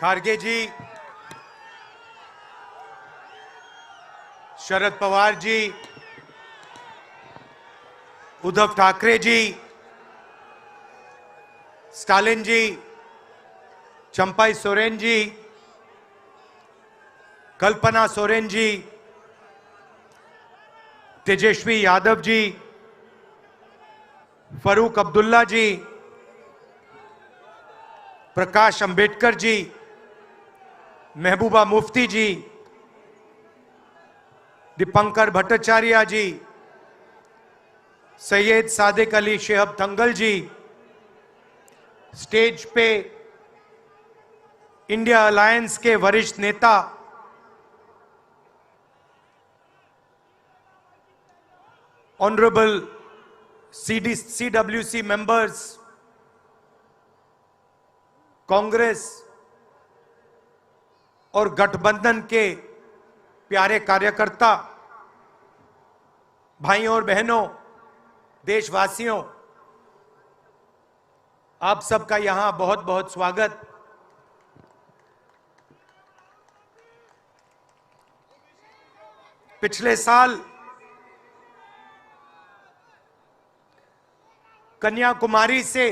खारगे जी, Sharad Pawar ji, Uddhav Thackeray ji, Stalin जी, चंपाई सोरेन जी, कल्पना सोरेन जी, तेजस्वी यादव जी, फरूक अब्दुल्ला जी, प्रकाश अंबेडकर जी, महबूबा मुफ्ती जी, दीपंकर भट्टाचार्य जी, सैयद सादिक अली शेहब दंगल जी, stage पे India alliance के वरिष्ठ नेता ऑनरेबल CWC मेंबर्स, कांग्रेस और गठबंधन के प्यारे कार्यकर्ता, भाइयों और बहनों, देशवासियों, आप सबका यहां बहुत बहुत स्वागत। पिछले साल कन्याकुमारी से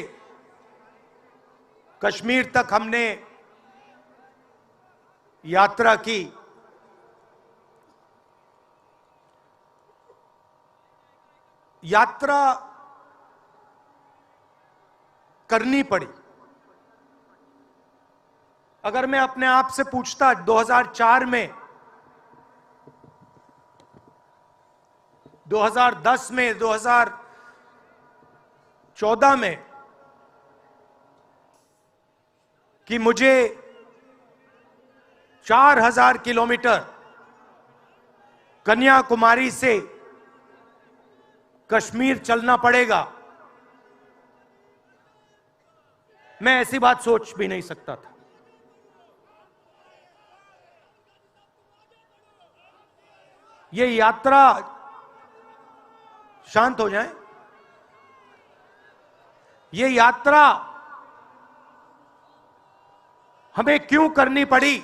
कश्मीर तक हमने यात्रा की। यात्रा करनी पड़ी। अगर मैं अपने आप से पूछता 2004 में, 2010 में, 2014 में कि मुझे 4000 किलोमीटर कन्याकुमारी से कश्मीर चलना पड़ेगा, मैं ऐसी बात सोच भी नहीं सकता था। ये यात्रा, शांत हो जाएं, ये यात्रा हमें क्यों करनी पड़ी?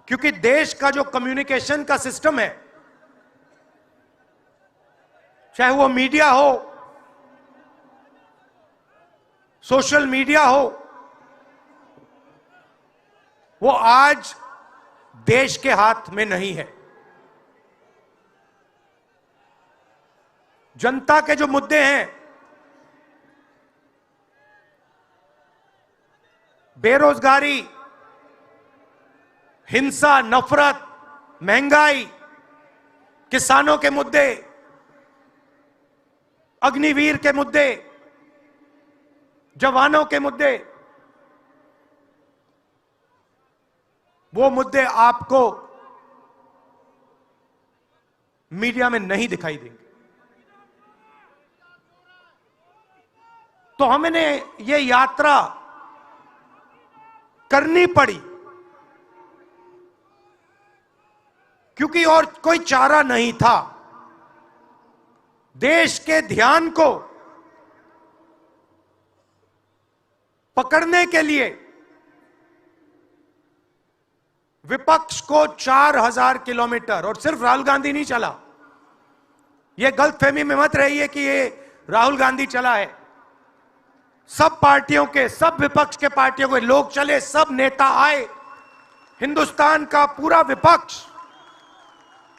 क्योंकि देश का जो कम्युनिकेशन का सिस्टम है, चाहे वो मीडिया हो, सोशल मीडिया हो, वो आज देश के हाथ में नहीं है। जनता के जो मुद्दे हैं, बेरोजगारी, हिंसा, नफरत, महंगाई, किसानों के मुद्दे, अग्निवीर के मुद्दे, जवानों के मुद्दे, वो मुद्दे आपको मीडिया में नहीं दिखाई देंगे। तो हमने ये यात्रा करनी पड़ी क्योंकि और कोई चारा नहीं था। देश के ध्यान को पकड़ने के लिए विपक्ष को 4000 किलोमीटर, और सिर्फ राहुल गांधी नहीं चला, यह गलतफहमी में मत रहिए कि ये राहुल गांधी चला है। सब पार्टियों के, सब विपक्ष के पार्टियों के लोग चले, सब नेता आए, हिंदुस्तान का पूरा विपक्ष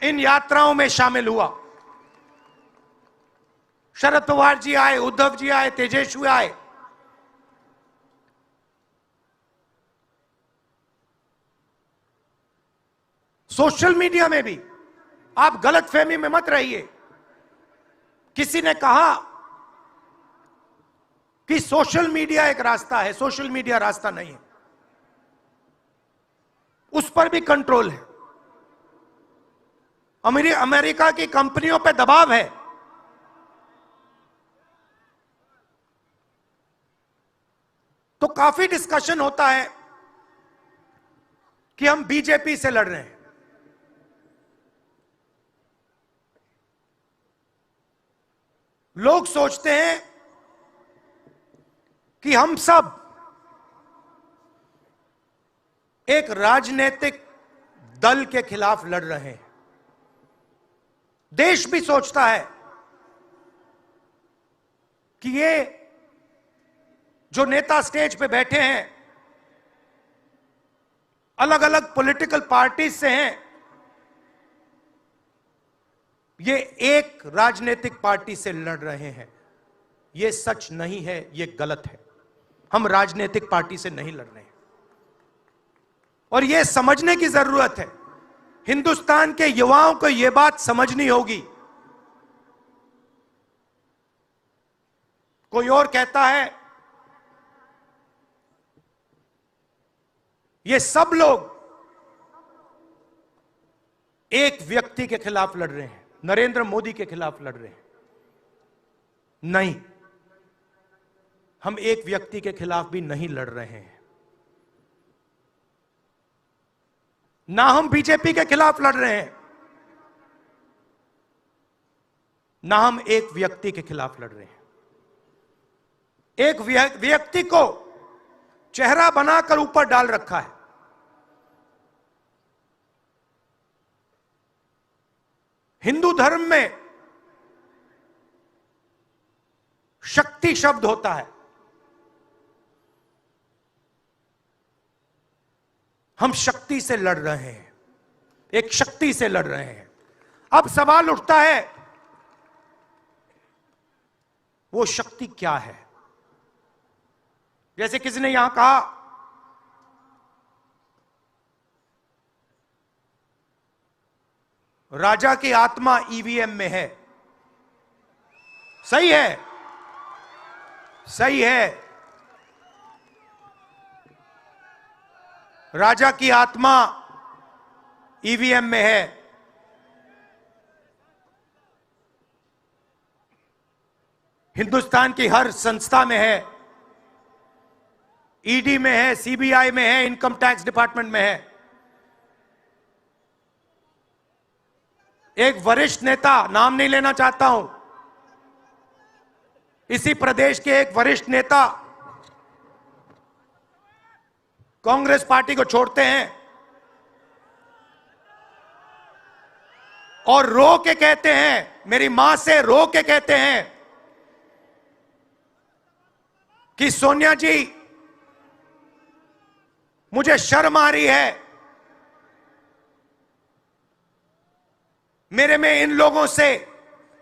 इन यात्राओं में शामिल हुआ। शरद पवार जी आए, उद्धव जी आए, तेजस्वी आए। सोशल मीडिया में भी आप गलतफहमी में मत रहिए। किसी ने कहा कि सोशल मीडिया एक रास्ता है, सोशल मीडिया रास्ता नहीं है। उस पर भी कंट्रोल है। अमेरिका की कंपनियों पर दबाव है। तो काफी डिस्कशन होता है कि हम बीजेपी से लड़ रहे हैं। लोग सोचते हैं कि हम सब एक राजनीतिक दल के खिलाफ लड़ रहे हैं। देश भी सोचता है कि ये जो नेता स्टेज पे बैठे हैं अलग अलग पॉलिटिकल पार्टी से हैं, ये एक राजनीतिक पार्टी से लड़ रहे हैं। ये सच नहीं है, ये गलत है। हम राजनीतिक पार्टी से नहीं लड़ रहे हैं और यह समझने की जरूरत है। हिंदुस्तान के युवाओं को यह बात समझनी होगी। कोई और कहता है ये सब लोग एक व्यक्ति के खिलाफ लड़ रहे हैं, नरेंद्र मोदी के खिलाफ लड़ रहे हैं। नहीं, हम एक व्यक्ति के खिलाफ भी नहीं लड़ रहे हैं। ना हम बीजेपी के खिलाफ लड़ रहे हैं, ना हम एक व्यक्ति के खिलाफ लड़ रहे हैं। एक व्यक्ति को चेहरा बनाकर ऊपर डाल रखा है। हिंदू धर्म में शक्ति शब्द होता है। हम शक्ति से लड़ रहे हैं, एक शक्ति से लड़ रहे हैं। अब सवाल उठता है वो शक्ति क्या है? जैसे किसी ने यहां कहा राजा की आत्मा ईवीएम में है। सही है, सही है। राजा की आत्मा ईवीएम में है। हिंदुस्तान की हर संस्था में है, ईडी में है, सीबीआई में है, इनकम टैक्स डिपार्टमेंट में है। एक वरिष्ठ नेता, नाम नहीं लेना चाहता हूं, इसी प्रदेश के एक वरिष्ठ नेता कांग्रेस पार्टी को छोड़ते हैं और रो के कहते हैं, मेरी मां से रो के कहते हैं कि सोनिया जी मुझे शर्म आ रही है, मेरे में इन लोगों से,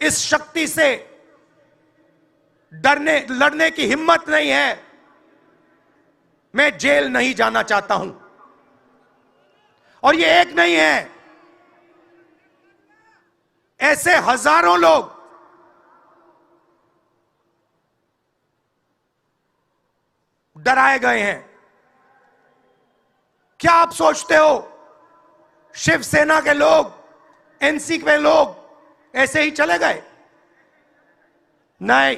इस शक्ति से लड़ने की हिम्मत नहीं है, मैं जेल नहीं जाना चाहता हूं। और ये एक नहीं है, ऐसे हजारों लोग डराए गए हैं। क्या आप सोचते हो शिवसेना के लोग, एनसी के लोग ऐसे ही चले गए? नहीं,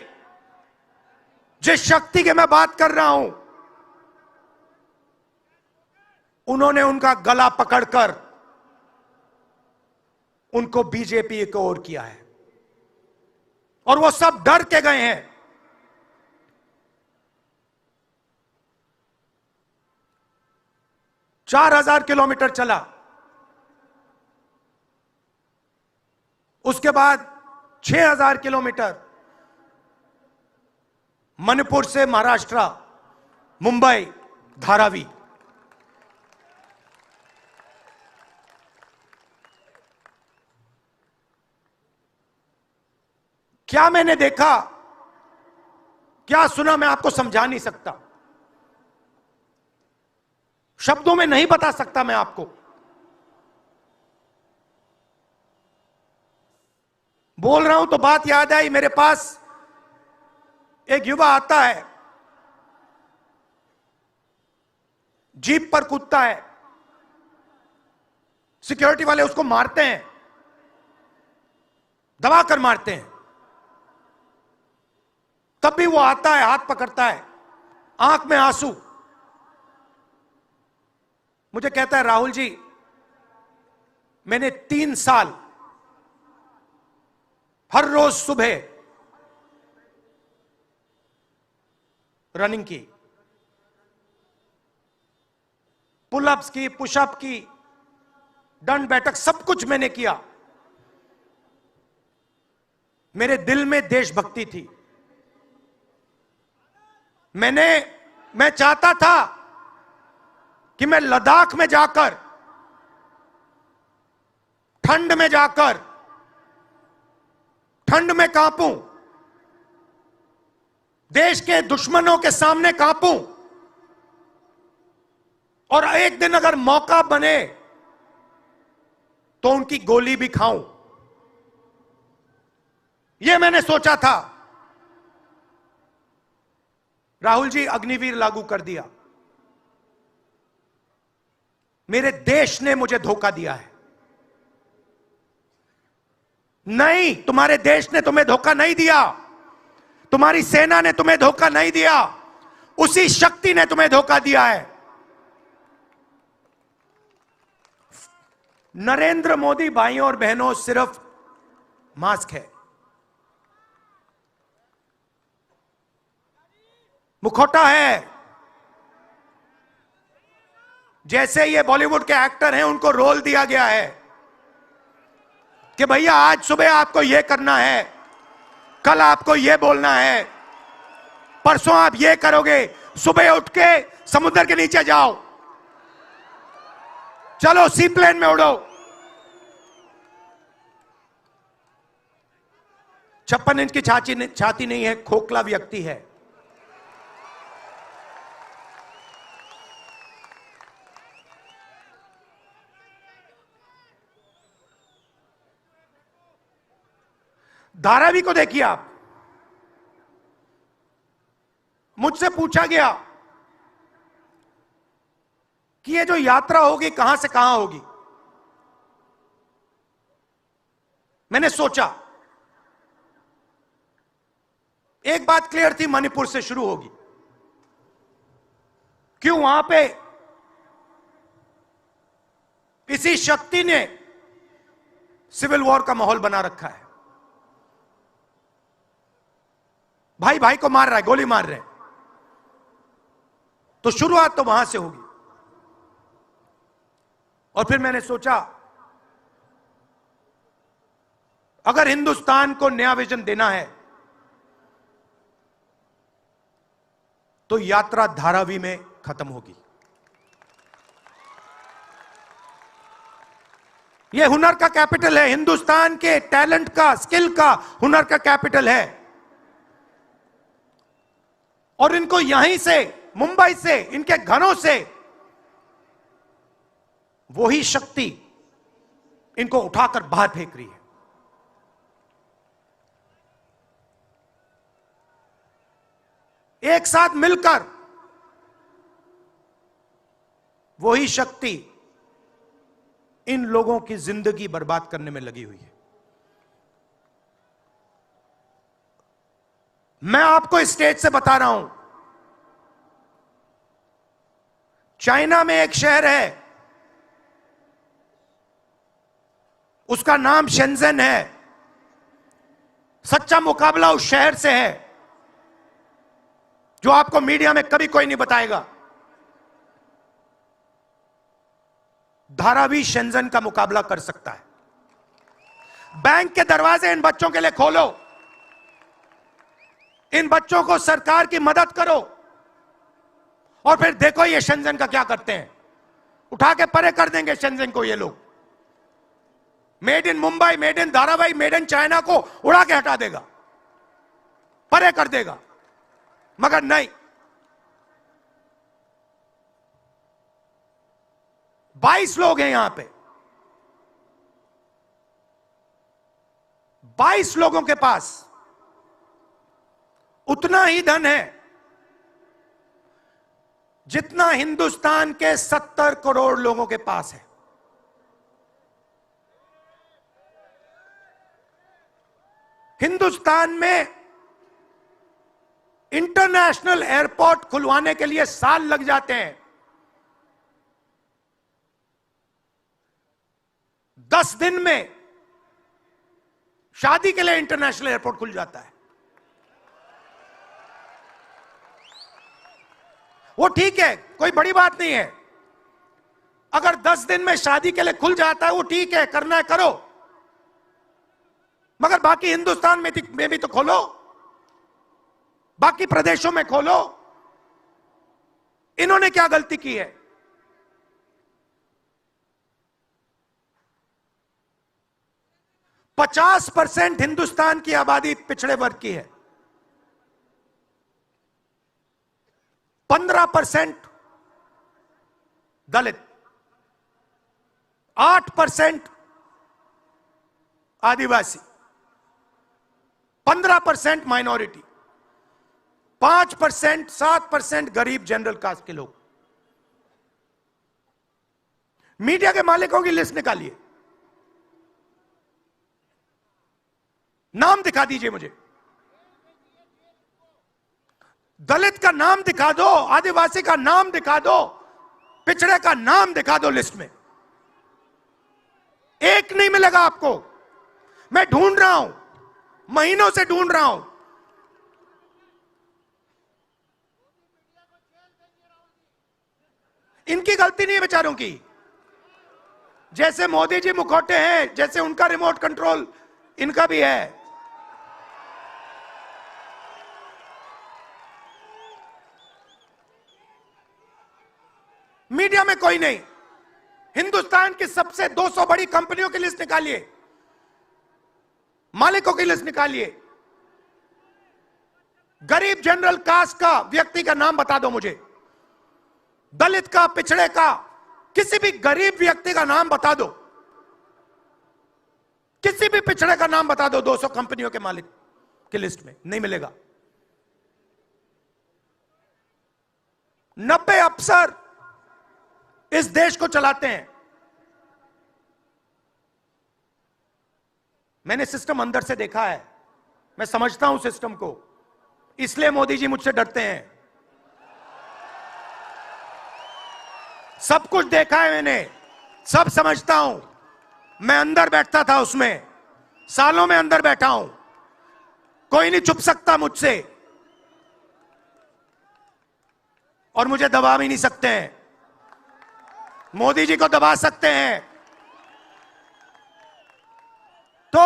जिस शक्ति की मैं बात कर रहा हूं, उन्होंने उनका गला पकड़कर उनको बीजेपी की ओर किया है और वो सब डर के गए हैं। 4000 किलोमीटर चला, उसके बाद 6000 किलोमीटर मणिपुर से महाराष्ट्र, मुंबई, धारावी। क्या मैंने देखा, क्या सुना, मैं आपको समझा नहीं सकता, शब्दों में नहीं बता सकता मैं आपको। बोल रहा हूं तो बात याद आई, मेरे पास एक युवा आता है, जीप पर कूदता है, सिक्योरिटी वाले उसको मारते हैं, दबाकर मारते हैं, तब भी वो आता है, हाथ पकड़ता है, आंख में आंसू, मुझे कहता है राहुल जी मैंने 3 साल हर रोज सुबह रनिंग की, पुलअप्स की, पुशअप की, दंड बैठक, सब कुछ मैंने किया। मेरे दिल में देशभक्ति थी। मैं चाहता था कि मैं लद्दाख में जाकर, ठंड में जाकर, ठंड में कांपूं, देश के दुश्मनों के सामने कांपूं, और एक दिन अगर मौका बने तो उनकी गोली भी खाऊं। यह मैंने सोचा था। राहुल जी, अग्निवीर लागू कर दिया। मेरे देश ने मुझे धोखा दिया है। नहीं, तुम्हारे देश ने तुम्हें धोखा नहीं दिया, तुम्हारी सेना ने तुम्हें धोखा नहीं दिया, उसी शक्ति ने तुम्हें धोखा दिया है। नरेंद्र मोदी भाइयों और बहनों सिर्फ मास्क है, मुखौटा है। जैसे ये बॉलीवुड के एक्टर हैं, उनको रोल दिया गया है कि भैया आज सुबह आपको यह करना है, कल आपको यह बोलना है, परसों आप यह करोगे, सुबह उठ के समुद्र के नीचे जाओ, चलो सी प्लेन में उड़ो। 56 इंच की छाती नहीं है, खोखला व्यक्ति है। धारावी को देखिए आप। मुझसे पूछा गया कि ये जो यात्रा होगी कहां से कहां होगी। मैंने सोचा, एक बात क्लियर थी, मणिपुर से शुरू होगी। क्यों? वहां पे इसी शक्ति ने सिविल वॉर का माहौल बना रखा है। भाई भाई को मार रहा है, गोली मार रहे हैं, तो शुरुआत तो वहां से होगी। और फिर मैंने सोचा, अगर हिंदुस्तान को नया विजन देना है तो यात्रा धारावी में खत्म होगी। यह हुनर का कैपिटल है, हिंदुस्तान के टैलेंट का, स्किल का, हुनर का कैपिटल है। और इनको यहीं से, मुंबई से, इनके घरों से वही शक्ति इनको उठाकर बाहर फेंक रही है। एक साथ मिलकर वही शक्ति इन लोगों की जिंदगी बर्बाद करने में लगी हुई है। मैं आपको इस स्टेज से बता रहा हूं, चाइना में एक शहर है, उसका नाम शेंजन है। सच्चा मुकाबला उस शहर से है जो आपको मीडिया में कभी कोई नहीं बताएगा। धारावी शेंजन का मुकाबला कर सकता है। बैंक के दरवाजे इन बच्चों के लिए खोलो, इन बच्चों को सरकार की मदद करो, और फिर देखो ये शेंजन का क्या करते हैं। उठा के परे कर देंगे शेंजन को ये लोग। Made in Mumbai, made in Dharavi, made in China को उड़ा के हटा देगा, परे कर देगा। मगर नहीं, 22 लोग हैं यहां पे, 22 लोगों के पास उतना ही धन है जितना हिंदुस्तान के 70 करोड़ लोगों के पास है। हिंदुस्तान में इंटरनेशनल एयरपोर्ट खुलवाने के लिए साल लग जाते हैं। 10 दिन में शादी के लिए इंटरनेशनल एयरपोर्ट खुल जाता है। वो ठीक है, कोई बड़ी बात नहीं है। अगर 10 दिन में शादी के लिए खुल जाता है वो ठीक है, करना है करो, मगर बाकी हिंदुस्तान में भी तो खोलो, बाकी प्रदेशों में खोलो। इन्होंने क्या गलती की है? पचास 50% हिंदुस्तान की आबादी पिछड़े वर्ग की है, 15% दलित, 8% आदिवासी, 15% माइनॉरिटी, 5% 7% गरीब जनरल कास्ट के लोग। मीडिया के मालिकों की लिस्ट निकालिए, नाम दिखा दीजिए मुझे। दलित का नाम दिखा दो, आदिवासी का नाम दिखा दो, पिछड़े का नाम दिखा दो लिस्ट में। एक नहीं मिलेगा आपको। मैं ढूंढ रहा हूं, महीनों से ढूंढ रहा हूं। इनकी गलती नहीं है बेचारों की। जैसे मोदी जी मुखौटे हैं, जैसे उनका रिमोट कंट्रोल इनका भी है। मीडिया में कोई नहीं। हिंदुस्तान की सबसे 200 बड़ी कंपनियों की लिस्ट निकालिए, मालिकों की लिस्ट निकालिए। गरीब जनरल कास्ट का व्यक्ति का नाम बता दो मुझे, दलित का, पिछड़े का, किसी भी गरीब व्यक्ति का नाम बता दो, किसी भी पिछड़े का नाम बता दो 200 कंपनियों के मालिक की लिस्ट में। नहीं मिलेगा। 90 अफसर इस देश को चलाते हैं। मैंने सिस्टम अंदर से देखा है, मैं समझता हूं सिस्टम को, इसलिए मोदी जी मुझसे डरते हैं। सब कुछ देखा है मैंने, सब समझता हूं। मैं अंदर बैठता था उसमें, सालों में अंदर बैठा हूं। कोई नहीं छुप सकता मुझसे, और मुझे दबा भी नहीं सकते हैं। मोदी जी को दबा सकते हैं तो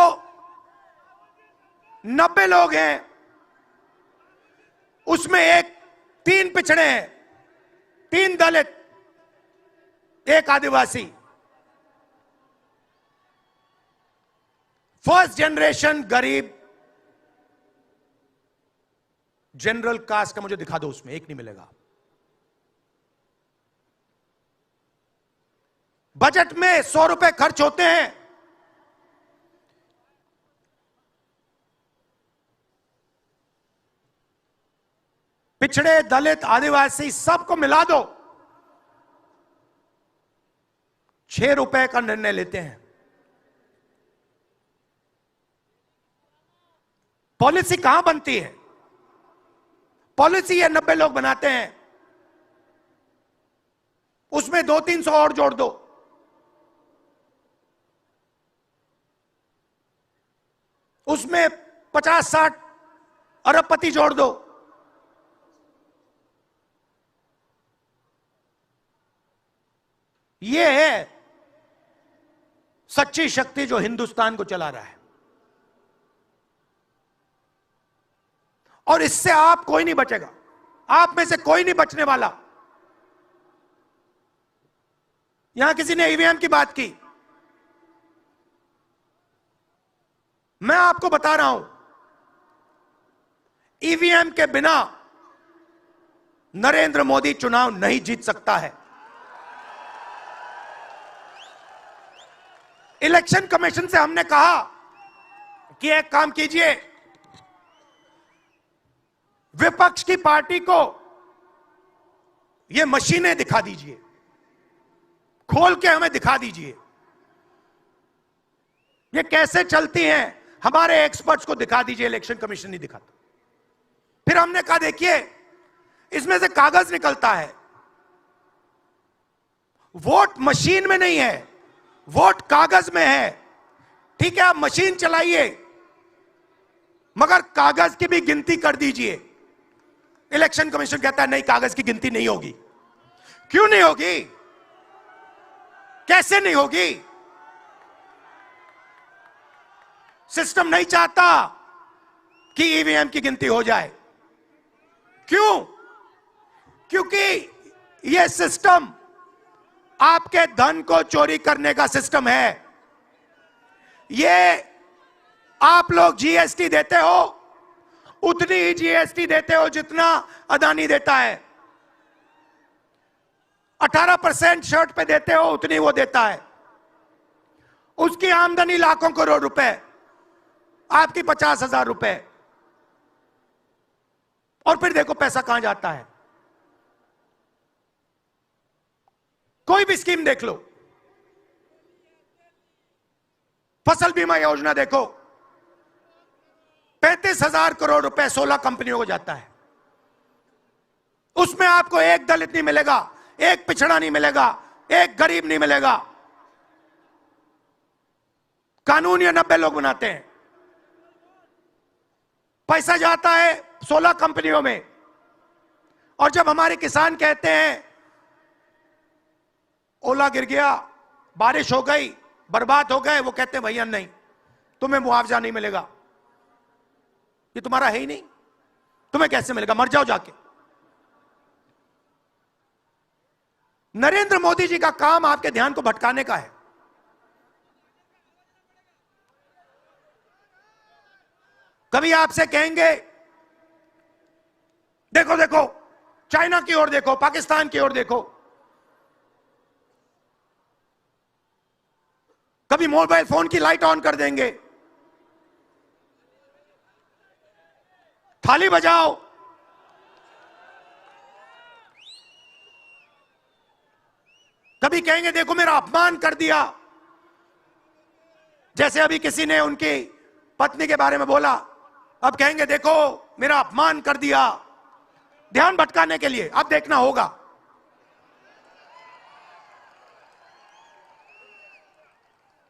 90 लोग हैं, उसमें 3 पिछड़े हैं, 3 दलित, 1 आदिवासी। फर्स्ट जनरेशन गरीब जनरल कास्ट का मुझे दिखा दो, उसमें एक नहीं मिलेगा। बजट में 100 रुपए खर्च होते हैं, पिछड़े, दलित, आदिवासी सबको मिला दो, 6 रुपए का निर्णय लेते हैं। पॉलिसी कहां बनती है? पॉलिसी ये 90 लोग बनाते हैं, उसमें 200-300 और जोड़ दो। उसमें 50-60 अरबपति जोड़ दो। यह है सच्ची शक्ति जो हिंदुस्तान को चला रहा है। और इससे आप कोई नहीं बचेगा, आप में से कोई नहीं बचने वाला। यहां किसी ने ईवीएम की बात की, मैं आपको बता रहा हूं, ईवीएम के बिना नरेंद्र मोदी चुनाव नहीं जीत सकता है। इलेक्शन कमीशन से हमने कहा कि एक काम कीजिए, विपक्ष की पार्टी को ये मशीनें दिखा दीजिए, खोल के हमें दिखा दीजिए ये कैसे चलती हैं, हमारे एक्सपर्ट्स को दिखा दीजिए। इलेक्शन कमीशन नहीं दिखाता। फिर हमने कहा देखिए, इसमें से कागज निकलता है, वोट मशीन में नहीं है, वोट कागज में है। ठीक है, आप मशीन चलाइए, मगर कागज की भी गिनती कर दीजिए। इलेक्शन कमीशन कहता है नहीं, कागज की गिनती नहीं होगी। क्यों नहीं होगी? कैसे नहीं होगी? सिस्टम नहीं चाहता कि ईवीएम की गिनती हो जाए। क्यों? क्योंकि यह सिस्टम आपके धन को चोरी करने का सिस्टम है। यह आप लोग जीएसटी देते हो, उतनी ही जीएसटी देते हो जितना अदानी देता है। 18% शर्ट पे देते हो, उतनी वो देता है। उसकी आमदनी लाखों करोड़ रुपए, आपकी 50,000 रुपए। और फिर देखो पैसा कहां जाता है। कोई भी स्कीम देख लो, फसल बीमा योजना देखो, 35,000 करोड़ रुपए 16 कंपनियों को जाता है। उसमें आपको एक दलित नहीं मिलेगा, एक पिछड़ा नहीं मिलेगा, एक गरीब नहीं मिलेगा। कानून ये 90 लोग बनाते हैं। पैसा जाता है 16 कंपनियों में। और जब हमारे किसान कहते हैं ओला गिर गया, बारिश हो गई, बर्बाद हो गए, वो कहते हैं भैया नहीं, तुम्हें मुआवजा नहीं मिलेगा, ये तुम्हारा है ही नहीं, तुम्हें कैसे मिलेगा, मर जाओ जाके। नरेंद्र मोदी जी का काम आपके ध्यान को भटकाने का है। कभी आपसे कहेंगे देखो देखो चाइना की ओर देखो, पाकिस्तान की ओर देखो। कभी मोबाइल फोन की लाइट ऑन कर देंगे, थाली बजाओ। कभी कहेंगे देखो मेरा अपमान कर दिया, जैसे अभी किसी ने उनकी पत्नी के बारे में बोला, अब कहेंगे देखो मेरा अपमान कर दिया, ध्यान भटकाने के लिए। अब देखना होगा।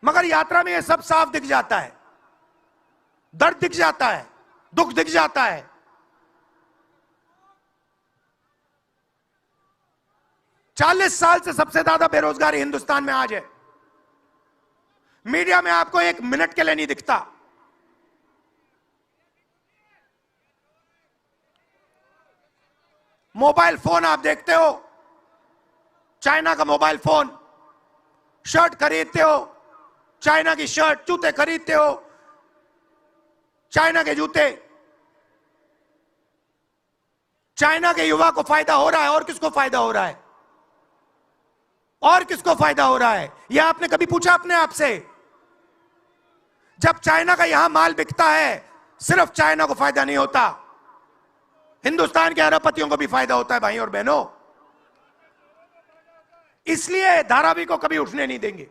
मगर यात्रा में यह सब साफ दिख जाता है, दर्द दिख जाता है, दुख दिख जाता है। चालीस साल से सबसे ज्यादा बेरोजगारी हिंदुस्तान में आज है। मीडिया में आपको एक मिनट के लिए नहीं दिखता। मोबाइल फोन आप देखते हो, चाइना का मोबाइल फोन, शर्ट खरीदते हो, चाइना की शर्ट, जूते खरीदते हो, चाइना के जूते। चाइना के युवा को फायदा हो रहा है, और किसको फायदा हो रहा है? और किसको फायदा हो रहा है? यह आपने कभी पूछा अपने आप से? जब चाइना का यहां माल बिकता है, सिर्फ चाइना को फायदा नहीं होता, हिंदुस्तान के अरबपतियों को भी फायदा होता है भाई और बहनों। इसलिए धारावी को कभी उठने नहीं देंगे।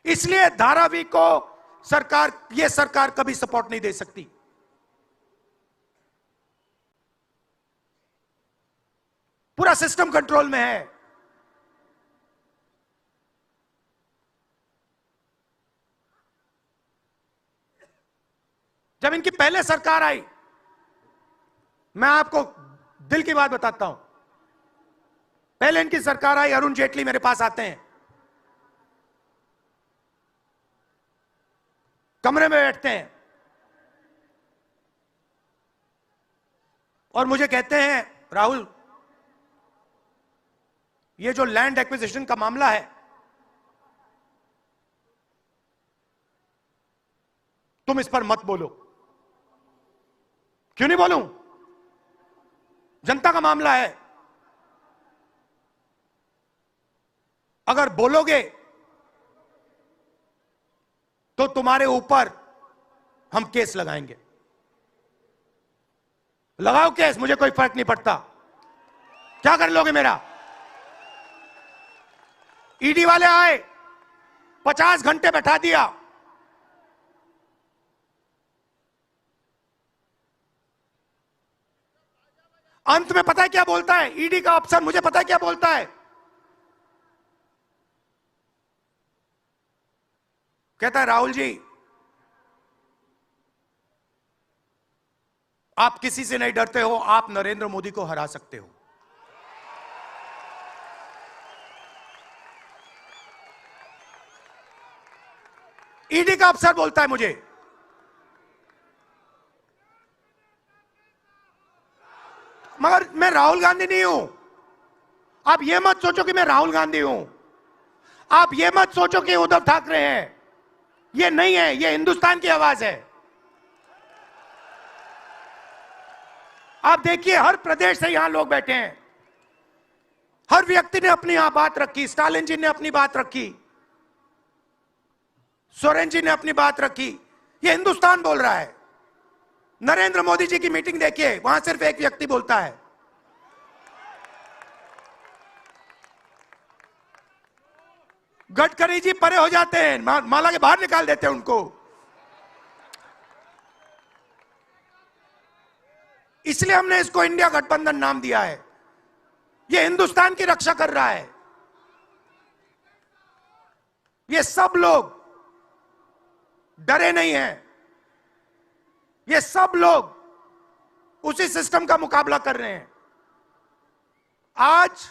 इसलिए धारावी को यह सरकार कभी सपोर्ट नहीं दे सकती। पूरा सिस्टम कंट्रोल में है। जब इनकी पहले सरकार आई, मैं आपको दिल की बात बताता हूं, पहले इनकी सरकार आई, अरुण जेटली मेरे पास आते हैं, कमरे में बैठते हैं और मुझे कहते हैं राहुल, ये जो लैंड एक्विजिशन का मामला है, तुम इस पर मत बोलो। क्यों नहीं बोलूं? जनता का मामला है। अगर बोलोगे तो तुम्हारे ऊपर हम केस लगाएंगे। लगाओ केस, मुझे कोई फर्क नहीं पड़ता। क्या कर लोगे मेरा? ईडी वाले आए, 50 घंटे बैठा दिया। अंत में पता है क्या बोलता है ईडी का अफसर? मुझे पता है क्या बोलता है? कहता है राहुल जी, आप किसी से नहीं डरते हो, आप नरेंद्र मोदी को हरा सकते हो। ईडी का अफसर बोलता है मुझे। मगर मैं राहुल गांधी नहीं हूं। आप ये मत सोचो कि मैं राहुल गांधी हूं। आप ये मत सोचो कि उद्धव ठाकरे हैं। ये नहीं है, ये हिंदुस्तान की आवाज है। आप देखिए, हर प्रदेश से यहां लोग बैठे हैं। हर व्यक्ति ने अपनी यहां बात रखी। स्टालिन जी ने अपनी बात रखी, सोरेन जी ने अपनी बात रखी। ये हिंदुस्तान बोल रहा है। नरेंद्र मोदी जी की मीटिंग देखिए, वहां सिर्फ एक व्यक्ति बोलता है। गडकरी जी परे हो जाते हैं, माला के बाहर निकाल देते हैं उनको। इसलिए हमने इसको इंडिया गठबंधन नाम दिया है। ये हिंदुस्तान की रक्षा कर रहा है। ये सब लोग डरे नहीं हैं। ये सब लोग उसी सिस्टम का मुकाबला कर रहे हैं। आज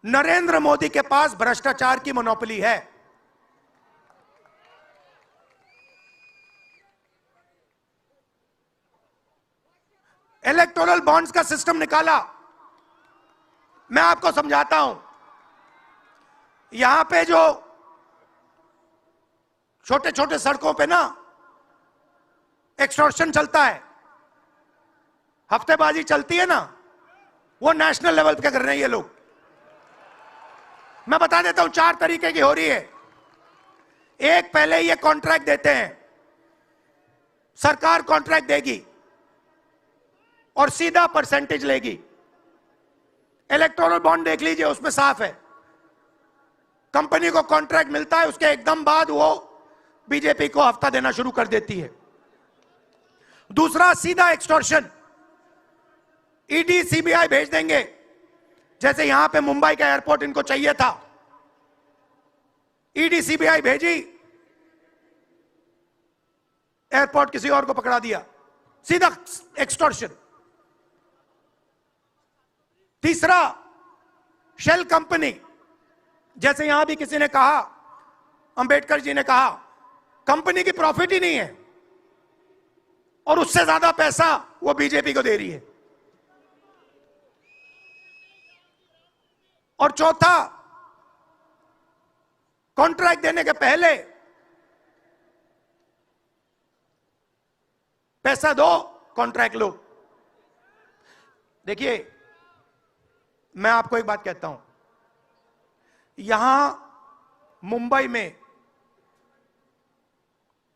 नरेंद्र मोदी के पास भ्रष्टाचार की मोनोपोली है। इलेक्टोरल बॉन्ड्स का सिस्टम निकाला। मैं आपको समझाता हूं। यहां पे जो छोटे छोटे सड़कों पे ना एक्सटॉर्शन चलता है, हफ्तेबाजी चलती है ना, वो नेशनल लेवल पे कर रहे हैं ये लोग। मैं बता देता हूं, 4 तरीके की हो रही है। एक, पहले ये कॉन्ट्रैक्ट देते हैं, सरकार कॉन्ट्रैक्ट देगी और सीधा परसेंटेज लेगी। इलेक्टोरल बॉन्ड देख लीजिए, उसमें साफ है। कंपनी को कॉन्ट्रैक्ट मिलता है, उसके एकदम बाद वो बीजेपी को हफ्ता देना शुरू कर देती है। दूसरा, सीधा एक्सटॉर्शन। ईडी सीबीआई भेज देंगे। जैसे यहां पे मुंबई का एयरपोर्ट इनको चाहिए था, ईडी सीबीआई भेजी, एयरपोर्ट किसी और को पकड़ा दिया। सीधा एक्सटॉर्शन। तीसरा, शेल कंपनी। जैसे यहां भी किसी ने कहा, अंबेडकर जी ने कहा, कंपनी की प्रॉफिट ही नहीं है और उससे ज्यादा पैसा वो बीजेपी को दे रही है। और चौथा, कॉन्ट्रैक्ट देने के पहले पैसा दो, कॉन्ट्रैक्ट लो। देखिए, मैं आपको एक बात कहता हूं, यहां मुंबई में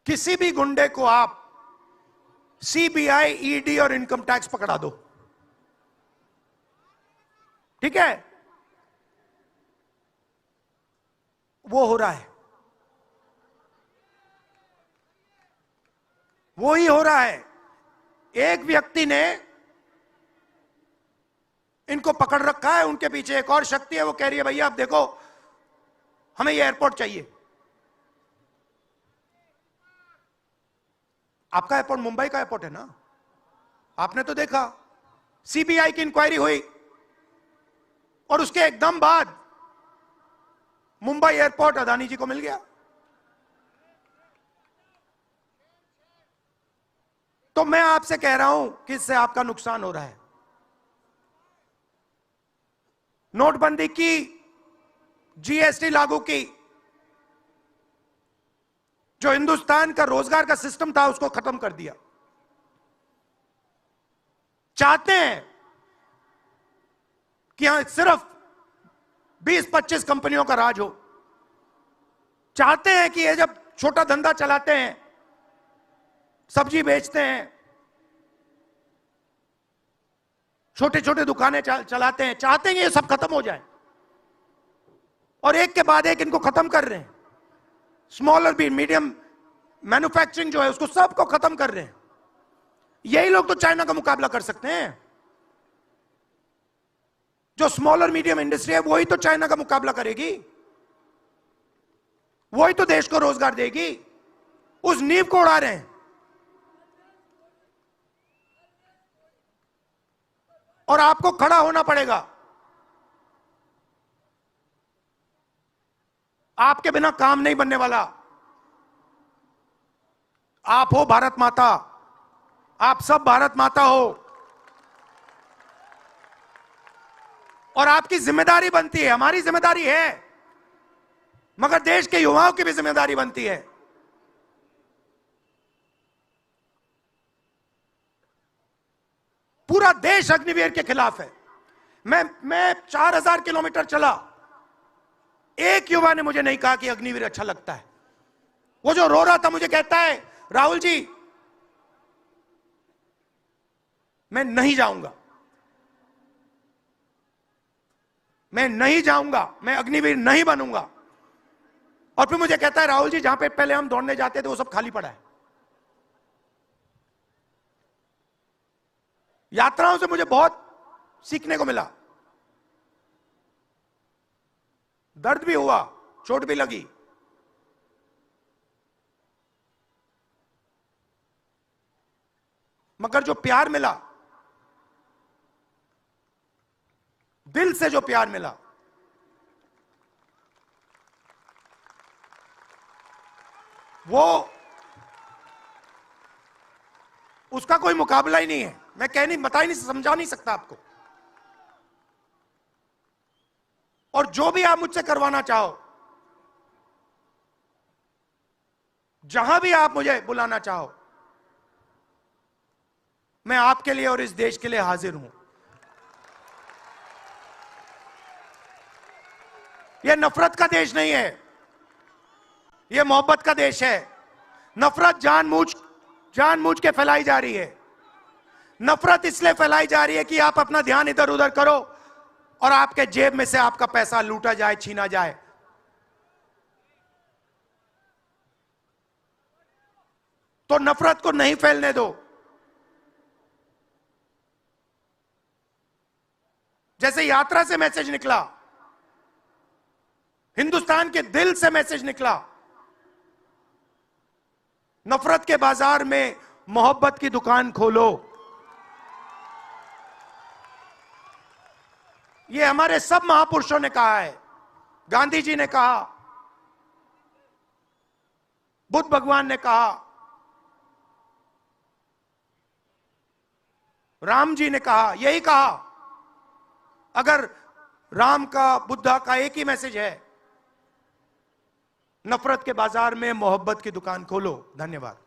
किसी भी गुंडे को आप सीबीआई, ईडी और इनकम टैक्स पकड़ा दो, ठीक है? वो हो रहा है, वो ही हो रहा है। एक व्यक्ति ने इनको पकड़ रखा है, उनके पीछे एक और शक्ति है, वो कह रही है भैया आप देखो, हमें ये एयरपोर्ट चाहिए। आपका एयरपोर्ट मुंबई का एयरपोर्ट है ना, आपने तो देखा। सीबीआई की इंक्वायरी हुई और उसके एकदम बाद मुंबई एयरपोर्ट अदानी जी को मिल गया। तो मैं आपसे कह रहा हूं कि इससे आपका नुकसान हो रहा है। नोटबंदी की, जीएसटी लागू की, जो हिंदुस्तान का रोजगार का सिस्टम था उसको खत्म कर दिया। चाहते हैं कि यहां सिर्फ 20-25 कंपनियों का राज हो। चाहते हैं कि ये जब छोटा धंधा चलाते हैं, सब्जी बेचते हैं, छोटे छोटे दुकानें चलाते हैं, चाहते हैं कि ये सब खत्म हो जाए। और एक के बाद एक इनको खत्म कर रहे हैं। स्मॉल और मीडियम मैन्युफैक्चरिंग जो है उसको सबको खत्म कर रहे हैं। यही लोग तो चाइना का मुकाबला कर सकते हैं। जो स्मॉल और मीडियम इंडस्ट्री है वही तो चाइना का मुकाबला करेगी, वही तो देश को रोजगार देगी। उस नींव को उड़ा रहे हैं। और आपको खड़ा होना पड़ेगा। आपके बिना काम नहीं बनने वाला। आप हो भारत माता, आप सब भारत माता हो, और आपकी जिम्मेदारी बनती है, हमारी जिम्मेदारी है, मगर देश के युवाओं की भी जिम्मेदारी बनती है। पूरा देश अग्निवीर के खिलाफ है। मैं 4000 किलोमीटर चला, एक युवा ने मुझे नहीं कहा कि अग्निवीर अच्छा लगता है। वो जो रो रहा था मुझे कहता है, राहुल जी मैं नहीं जाऊंगा, मैं नहीं जाऊंगा, मैं अग्निवीर नहीं बनूंगा। और फिर मुझे कहता है, राहुल जी जहां पे पहले हम दौड़ने जाते थे वो सब खाली पड़ा है। यात्राओं से मुझे बहुत सीखने को मिला, दर्द भी हुआ, चोट भी लगी, मगर जो प्यार मिला, दिल से जो प्यार मिला, वो उसका कोई मुकाबला ही नहीं है। मैं बता ही नहीं, समझा नहीं सकता आपको। और जो भी आप मुझसे करवाना चाहो, जहां भी आप मुझे बुलाना चाहो, मैं आपके लिए और इस देश के लिए हाजिर हूं। यह नफरत का देश नहीं है, यह मोहब्बत का देश है। नफरत जानबूझ के फैलाई जा रही है। नफरत इसलिए फैलाई जा रही है कि आप अपना ध्यान इधर उधर करो और आपके जेब में से आपका पैसा लूटा जाए, छीना जाए। तो नफरत को नहीं फैलने दो। जैसे यात्रा से मैसेज निकला, हिंदुस्तान के दिल से मैसेज निकला, नफरत के बाजार में मोहब्बत की दुकान खोलो। यह हमारे सब महापुरुषों ने कहा है। गांधी जी ने कहा, बुद्ध भगवान ने कहा, राम जी ने कहा, यही कहा। अगर राम का, बुद्धा का एक ही मैसेज है, नफरत के बाजार में मोहब्बत की दुकान खोलो। धन्यवाद।